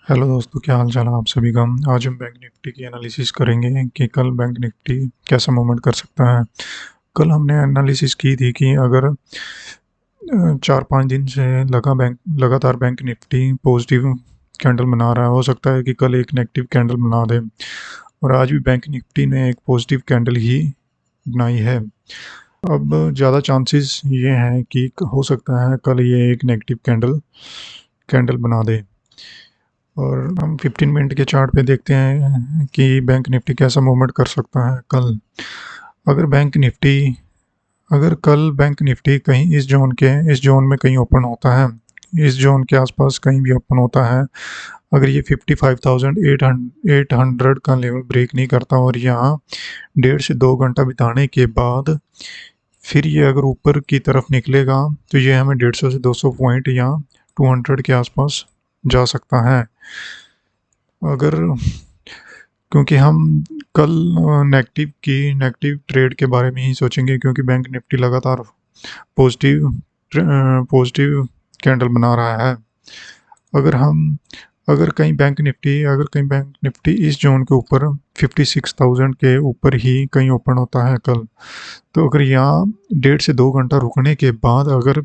Hello दोस्तों, क्या हाल चाल है आप सभी का। आज हम बैंक निफ्टी की एनालिसिस करेंगे कि कल बैंक निफ्टी कैसा मूवमेंट कर सकता है। कल हमने एनालिसिस की थी कि अगर 4-5 दिन से लगातार बैंक निफ्टी पॉजिटिव कैंडल बना रहा है, हो सकता है कि कल एक नेगेटिव कैंडल बना दे। और आज भी बैंक निफ्टी ने एक पॉजिटिव कैंडल ही बनाई है। अब ज़्यादा चांसेस ये हैं कि हो सकता है कल ये एक नेगेटिव कैंडल कैंडल बना दे। और हम 15 मिनट के चार्ट पे देखते हैं कि बैंक निफ्टी कैसा मूवमेंट कर सकता है कल। अगर बैंक निफ्टी अगर कल बैंक निफ्टी कहीं इस जोन में कहीं ओपन होता है, इस जोन के आसपास कहीं भी ओपन होता है, अगर ये 55,800 का लेवल ब्रेक नहीं करता और यहाँ 1.5 से 2 घंटा बिताने के बाद फिर ये अगर ऊपर की तरफ निकलेगा तो ये हमें 150 से 200 पॉइंट या 200 के आसपास जा सकता है। अगर क्योंकि हम कल नेगेटिव ट्रेड के बारे में ही सोचेंगे, क्योंकि बैंक निफ्टी लगातार पॉजिटिव पॉजिटिव कैंडल बना रहा है। अगर हम अगर कहीं बैंक निफ्टी इस जोन के ऊपर 56,000 के ऊपर ही कहीं ओपन होता है कल, तो अगर यहाँ 1.5 से 2 घंटा रुकने के बाद अगर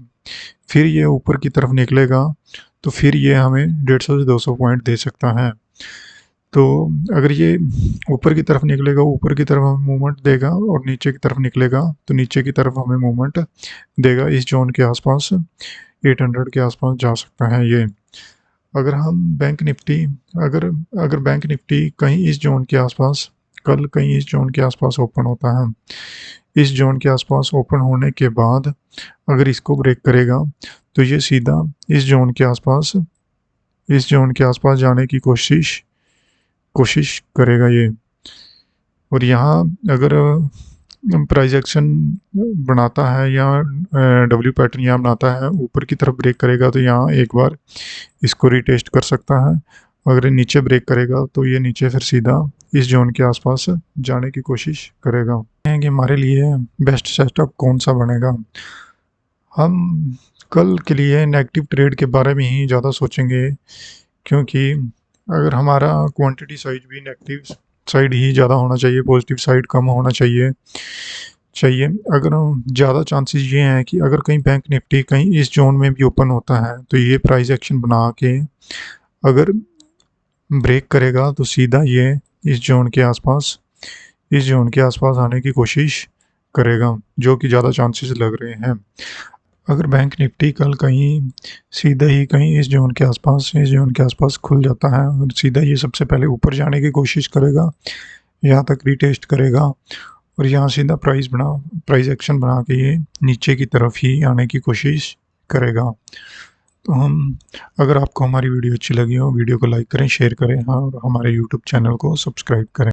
फिर ये ऊपर की तरफ निकलेगा तो फिर ये हमें 150 से 200 पॉइंट दे सकता है। तो अगर ये ऊपर की तरफ निकलेगा, ऊपर की तरफ हमें मूवमेंट देगा, और नीचे की तरफ निकलेगा तो नीचे की तरफ हमें मूवमेंट देगा। इस जोन के आसपास 800 के आसपास जा सकता है ये। अगर हम बैंक निफ्टी अगर अगर बैंक निफ्टी कहीं इस जोन के आसपास कल कहीं इस जोन के आसपास ओपन होता है, इस जोन के आसपास ओपन होने के बाद अगर इसको ब्रेक करेगा तो ये सीधा इस जोन के आसपास जाने की कोशिश करेगा ये। और यहाँ अगर प्राइस एक्शन बनाता है या डब्ल्यू पैटर्न यहाँ बनाता है, ऊपर की तरफ ब्रेक करेगा तो यहाँ एक बार इसको रिटेस्ट कर सकता है। अगर ये नीचे ब्रेक करेगा तो ये नीचे फिर सीधा इस जोन के आसपास जाने की कोशिश करेगा। कि हमारे लिए बेस्ट सेटअप कौन सा बनेगा। हम कल के लिए नेगेटिव ट्रेड के बारे में ही ज़्यादा सोचेंगे, क्योंकि अगर हमारा क्वांटिटी साइज भी नेगेटिव साइड ही ज़्यादा होना चाहिए, पॉजिटिव साइड कम होना चाहिए। अगर ज़्यादा चांसेस ये हैं कि अगर कहीं बैंक निफ्टी कहीं इस जोन में भी ओपन होता है तो ये प्राइस एक्शन बना के अगर ब्रेक करेगा तो सीधा ये इस जोन के आसपास आने की कोशिश करेगा, जो कि ज़्यादा चांसेस लग रहे हैं। अगर बैंक निफ्टी कल कहीं सीधा ही कहीं इस जोन के आसपास खुल जाता है और सीधा ये सबसे पहले ऊपर जाने की कोशिश करेगा, यहाँ तक रिटेस्ट करेगा और यहाँ सीधा प्राइस एक्शन बना के ये नीचे की तरफ ही आने की कोशिश करेगा। तो अगर आपको हमारी वीडियो अच्छी लगी हो, वीडियो को लाइक करें, शेयर करें, हाँ, और हमारे यूट्यूब चैनल को सब्सक्राइब करें।